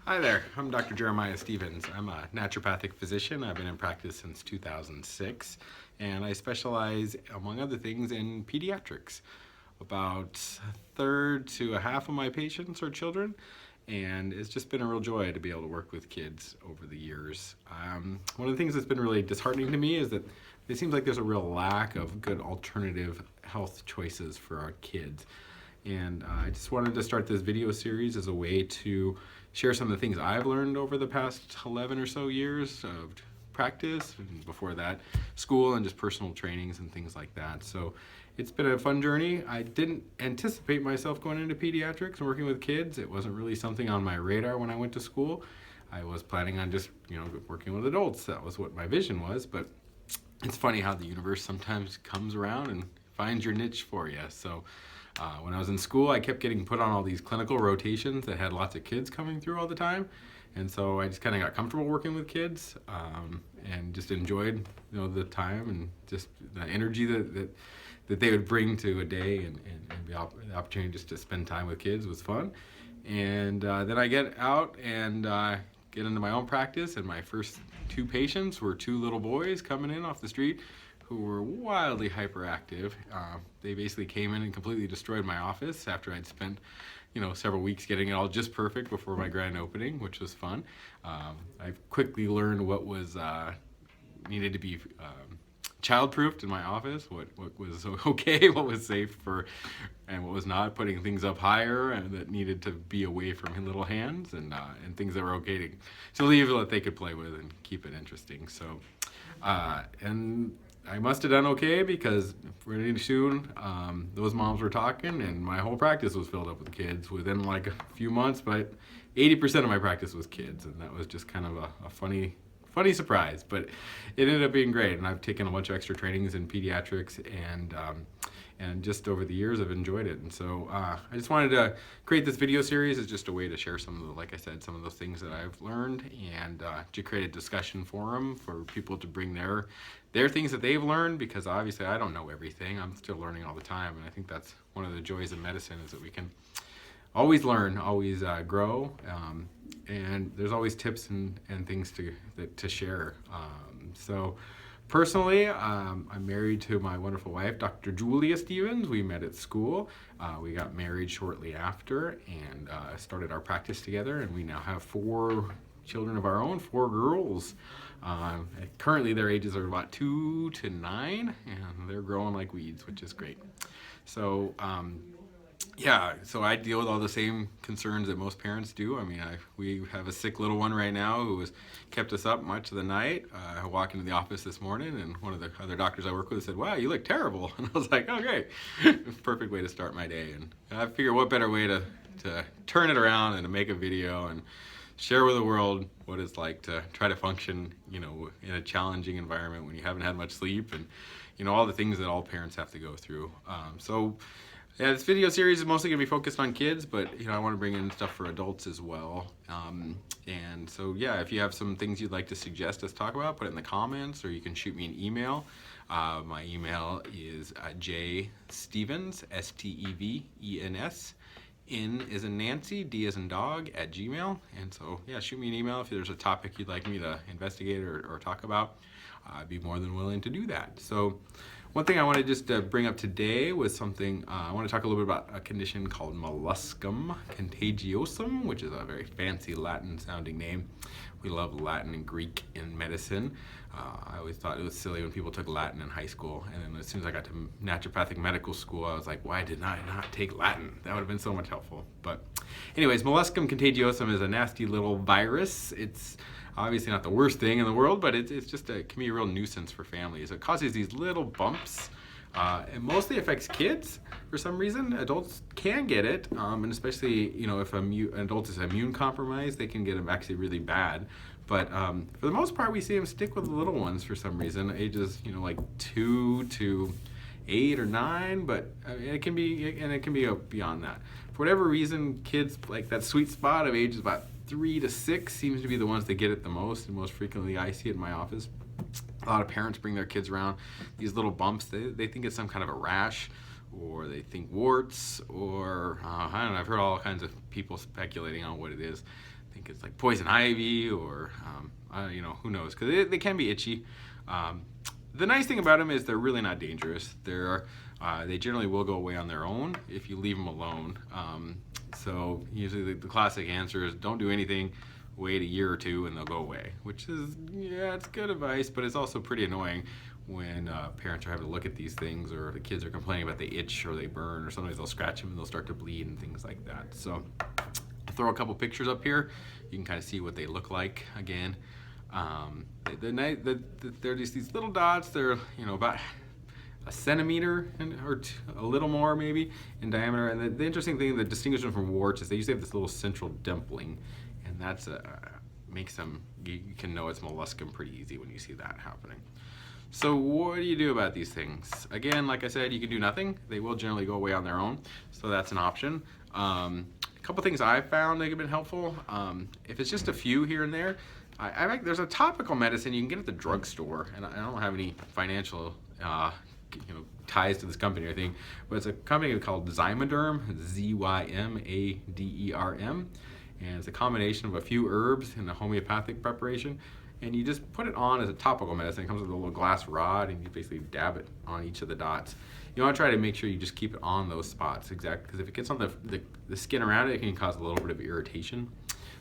Hi there, I'm Dr. Jeremiah Stevens. I'm a naturopathic physician. I've been in practice since 2006, and I specialize, among other things, in pediatrics. About a third to a half of my patients are children, and it's just been a real joy to be able to work with kids over the years. One of the things that's been really disheartening to me is that it seems like there's a real lack of good alternative health choices for our kids. And I just wanted to start this video series as a way to share some of the things I've learned over the past 11 or so years of practice, and before that, school and just personal trainings and things like that. So it's been a fun journey. I didn't anticipate myself going into pediatrics and working with kids. It wasn't really something on my radar when I went to school. I was planning on just, working with adults. That was what my vision was, but it's funny how the universe sometimes comes around and finds your niche for you. So when I was in school, I kept getting put on all these clinical rotations that had lots of kids coming through all the time. And so I just kind of got comfortable working with kids and just enjoyed the time and just the energy that they would bring to a day, and the opportunity just to spend time with kids was fun. And then I get out and get into my own practice, and my first two patients were two little boys coming in off the street who were wildly hyperactive. They basically came in and completely destroyed my office after I'd spent several weeks getting it all just perfect before my grand opening, which was fun. I quickly learned what was needed to be child-proofed in my office, what was okay, what was safe and what was not, putting things up higher and that needed to be away from little hands, and things that were okay to leave that they could play with and keep it interesting. So, and I must have done okay, because pretty soon those moms were talking and my whole practice was filled up with kids within like a few months. But 80% of my practice was kids, and that was just kind of a funny surprise, but it ended up being great. And I've taken a bunch of extra trainings in pediatrics, and just over the years I've enjoyed it. And so I just wanted to create this video series as just a way to share some of the, like I said, some of those things that I've learned, and to create a discussion forum for people to bring their things that they've learned, because obviously I don't know everything. I'm still learning all the time, and I think that's one of the joys of medicine, is that we can always learn, always grow, and there's always tips and things to share. So personally, I'm married to my wonderful wife, Dr. Julia Stevens. We met at school. We got married shortly after, and started our practice together, and we now have 4 children of our own, 4 girls. Currently their ages are about 2 to 9, and they're growing like weeds, which is great. So so I deal with all the same concerns that most parents do. I mean, we have a sick little one right now who has kept us up much of the night. I walked into the office this morning, and one of the other doctors I work with said, "Wow, you look terrible." And I was like, "Oh, great." Perfect way to start my day. And I figured, what better way to turn it around and to make a video and share with the world what it's like to try to function, in a challenging environment when you haven't had much sleep, and all the things that all parents have to go through. Yeah, this video series is mostly going to be focused on kids, but I want to bring in stuff for adults as well. And so yeah, if you have some things you'd like to suggest us talk about, put it in the comments, or you can shoot me an email. My email is jstevens, Stevens, N as in Nancy, D as in dog, @gmail. And so yeah, shoot me an email if there's a topic you'd like me to investigate or talk about. I'd be more than willing to do that. So one thing I wanted just to bring up today was something, I want to talk a little bit about a condition called Molluscum Contagiosum, which is a very fancy Latin sounding name. We love Latin and Greek in medicine. I always thought it was silly when people took Latin in high school, and then as soon as I got to naturopathic medical school, I was like, why did I not take Latin? That would have been so much helpful. But anyways, Molluscum Contagiosum is a nasty little virus. It's obviously not the worst thing in the world, but it's just can be a real nuisance for families. It causes these little bumps. It mostly affects kids for some reason. Adults can get it, and especially if an adult is immune compromised, they can get them actually really bad. But for the most part, we see them stick with the little ones for some reason, ages like 2 to 8 or 9. But it can be beyond that. For whatever reason, kids like that sweet spot of ages about 3 to 6 seems to be the ones that get it the most, and most frequently I see it in my office. A lot of parents bring their kids around these little bumps. They think it's some kind of a rash, or they think warts, or I don't know. I've heard all kinds of people speculating on what it is. think it's like poison ivy or who knows, because they can be itchy. The nice thing about them is they're really not dangerous. They generally will go away on their own if you leave them alone. So usually the classic answer is don't do anything, wait a year or two and they'll go away, which is, yeah, it's good advice, but it's also pretty annoying when parents are having to look at these things, or the kids are complaining about they itch or they burn, or sometimes they'll scratch them and they'll start to bleed and things like that. So I'll throw a couple pictures up here. You can kind of see what they look like again. They're just these little dots. They're about a centimeter or a little more maybe in diameter. And the interesting thing that distinguishes them from warts is they usually have this little central dimpling, and that's makes them, you can know it's molluscum pretty easy when you see that happening. So what do you do about these things? Again, like I said, you can do nothing. They will generally go away on their own, so that's an option. A couple things I've found that have been helpful. If it's just a few here and there, there's a topical medicine you can get at the drugstore, and I don't have any financial ties to this company or anything, but it's a company called Zymaderm, Zymaderm, and it's a combination of a few herbs in a homeopathic preparation, and you just put it on as a topical medicine. It comes with a little glass rod, and you basically dab it on each of the dots. You want to try to make sure you just keep it on those spots, exactly, because if it gets on the skin around it, it can cause a little bit of irritation.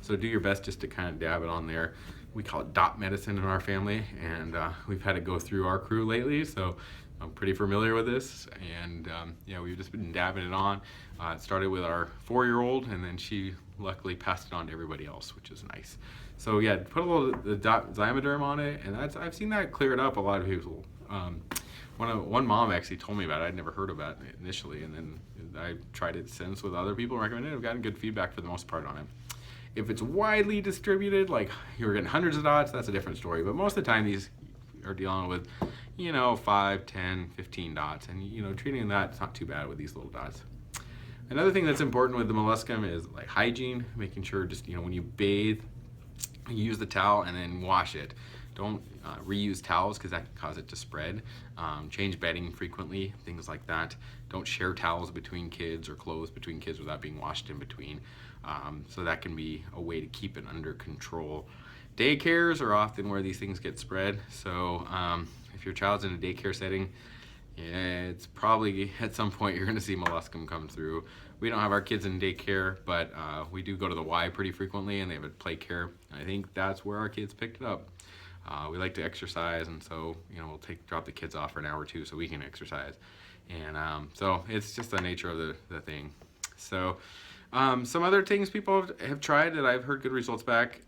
So do your best just to kind of dab it on there. We call it dot medicine in our family, and we've had it go through our crew lately, so I'm pretty familiar with this. And we've just been dabbing it on. It started with our 4-year-old, and then she luckily passed it on to everybody else, which is nice. So yeah, put a little Zymaderm on it, and I've seen that clear it up a lot of people. One mom actually told me about it. I'd never heard about it initially, and then I tried it since with other people and recommended it. I've gotten good feedback for the most part on it. If it's widely distributed, like you're getting hundreds of dots, that's a different story. But most of the time, these are dealing with, 5, 10, 15 dots, and treating that, it's not too bad with these little dots. Another thing that's important with the molluscum is like hygiene, making sure just when you bathe, you use the towel and then wash it. Don't reuse towels because that can cause it to spread. Change bedding frequently, things like that. Don't share towels between kids or clothes between kids without being washed in between. So that can be a way to keep it under control. Daycares are often where these things get spread. So if your child's in a daycare setting, it's probably at some point you're going to see molluscum come through. We don't have our kids in daycare, but we do go to the Y pretty frequently, and they have a play care. I think that's where our kids picked it up. We like to exercise, and so we'll drop the kids off for an hour or two so we can exercise. And so it's just the nature of the thing. So some other things people have tried that I've heard good results back.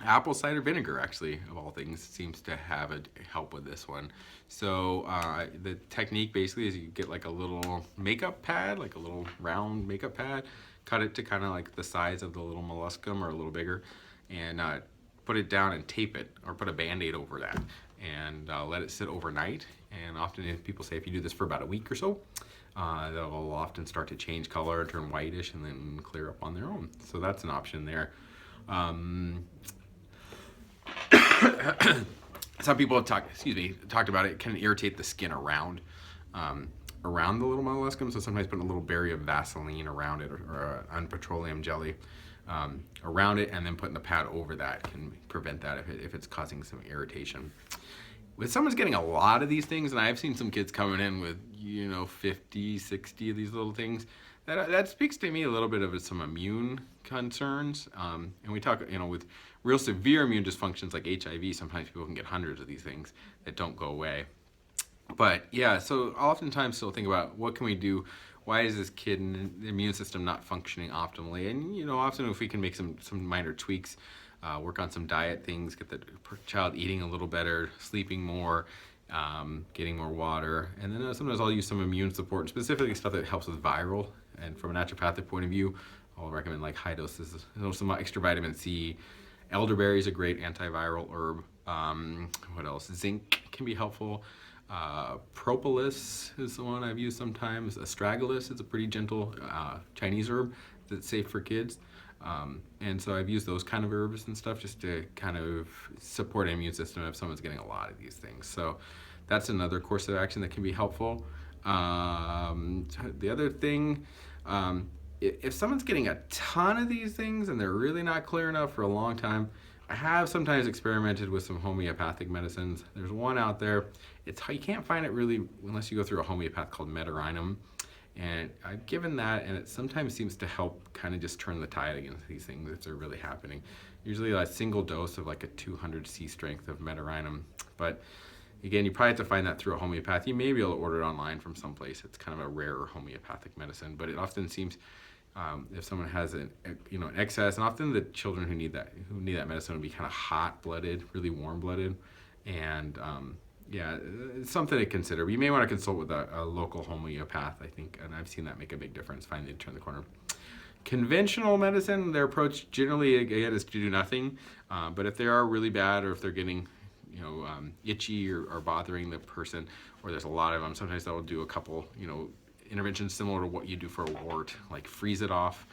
Apple cider vinegar, actually, of all things, seems to have a help with this one. So the technique basically is you get like a little makeup pad, like a little round makeup pad, cut it to kind of like the size of the little molluscum or a little bigger, and put it down and tape it, or put a Band-Aid over that, and let it sit overnight. And often people say if you do this for about a week or so, they'll often start to change color, turn whitish, and then clear up on their own. So that's an option there. Some people have talked about it can irritate the skin around the little molluscum, so sometimes putting a little berry of Vaseline around it, or petroleum jelly around it, and then putting the pad over that can prevent that if it's causing some irritation. When someone's getting a lot of these things, and I've seen some kids coming in with 50, 60 of these little things, that speaks to me a little bit of some immune concerns. And we talk, with real severe immune dysfunctions like HIV, sometimes people can get hundreds of these things that don't go away. But yeah, so oftentimes still think about what can we do? Why is this kid and the immune system not functioning optimally? And often if we can make some minor tweaks, work on some diet things, get the child eating a little better, sleeping more, getting more water, and then sometimes I'll use some immune support, specifically stuff that helps with viral. And from a naturopathic point of view, I'll recommend like high doses, some extra vitamin C. Elderberry is a great antiviral herb. What else? Zinc can be helpful. Propolis is the one I've used sometimes. Astragalus is a pretty gentle Chinese herb that's safe for kids. And so I've used those kind of herbs and stuff just to kind of support an immune system if someone's getting a lot of these things. So that's another course of action that can be helpful. The other thing, if someone's getting a ton of these things and they're really not clear enough for a long time, I have sometimes experimented with some homeopathic medicines. There's one out there. You can't find it really unless you go through a homeopath called Mederinum. And I've given that, and it sometimes seems to help kind of just turn the tide against these things if they're really happening. Usually a single dose of like a 200 C strength of Mederinum. But again, you probably have to find that through a homeopath. You may be able to order it online from someplace. It's kind of a rarer homeopathic medicine, but it often seems if someone has an excess, and often the children who need that medicine would be kind of hot-blooded, really warm-blooded, and yeah, it's something to consider. But you may want to consult with a local homeopath, I think, and I've seen that make a big difference. Finally, turn the corner. Conventional medicine, their approach generally again is to do nothing, but if they are really bad or if they're getting itchy or bothering the person, or there's a lot of them, sometimes they'll do a couple interventions similar to what you do for a wart, like freeze it off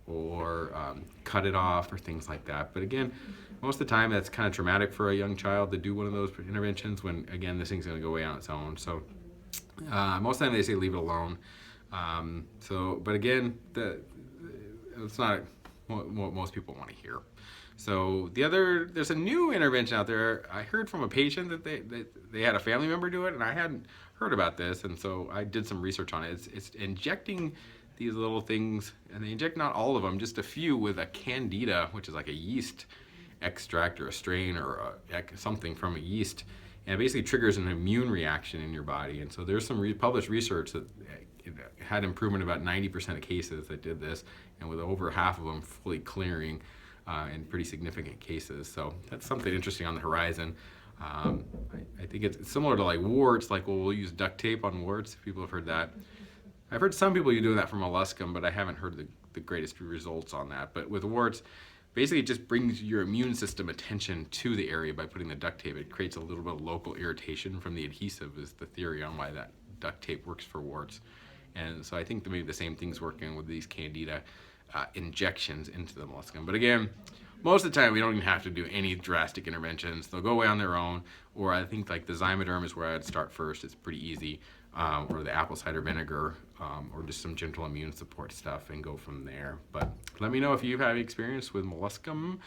or cut it off or things like that. But again, most of the time that's kind of traumatic for a young child to do one of those interventions when, again, this thing's going to go away on its own. So most of the time they say leave it alone. But again, it's not what most people want to hear. So there's a new intervention out there. I heard from a patient that they had a family member do it, and I hadn't heard about this, and so I did some research on it. It's injecting these little things, and they inject not all of them, just a few, with a candida, which is like a yeast extract or a strain or something from a yeast, and it basically triggers an immune reaction in your body. And so there's some published research that it had improvement about 90% of cases that did this, and with over half of them fully clearing in pretty significant cases. So that's something interesting on the horizon. I think it's similar to like warts, like we'll use duct tape on warts, if people have heard that. I've heard some people doing that for molluscum, but I haven't heard the greatest results on that. But with warts, basically it just brings your immune system attention to the area by putting the duct tape. It creates a little bit of local irritation from the adhesive, is the theory on why that duct tape works for warts. And so I think that maybe the same thing's working with these candida injections into the molluscum. But again, most of the time we don't even have to do any drastic interventions. They'll go away on their own, or I think like the Zymoderm is where I'd start first. It's pretty easy, or the apple cider vinegar, or just some gentle immune support stuff, and go from there. But let me know if you've had experience with molluscum,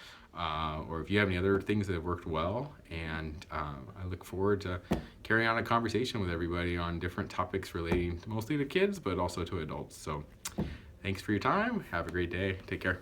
or if you have any other things that have worked well, and I look forward to carrying on a conversation with everybody on different topics relating mostly to kids, but also to adults. So thanks for your time. Have a great day. Take care.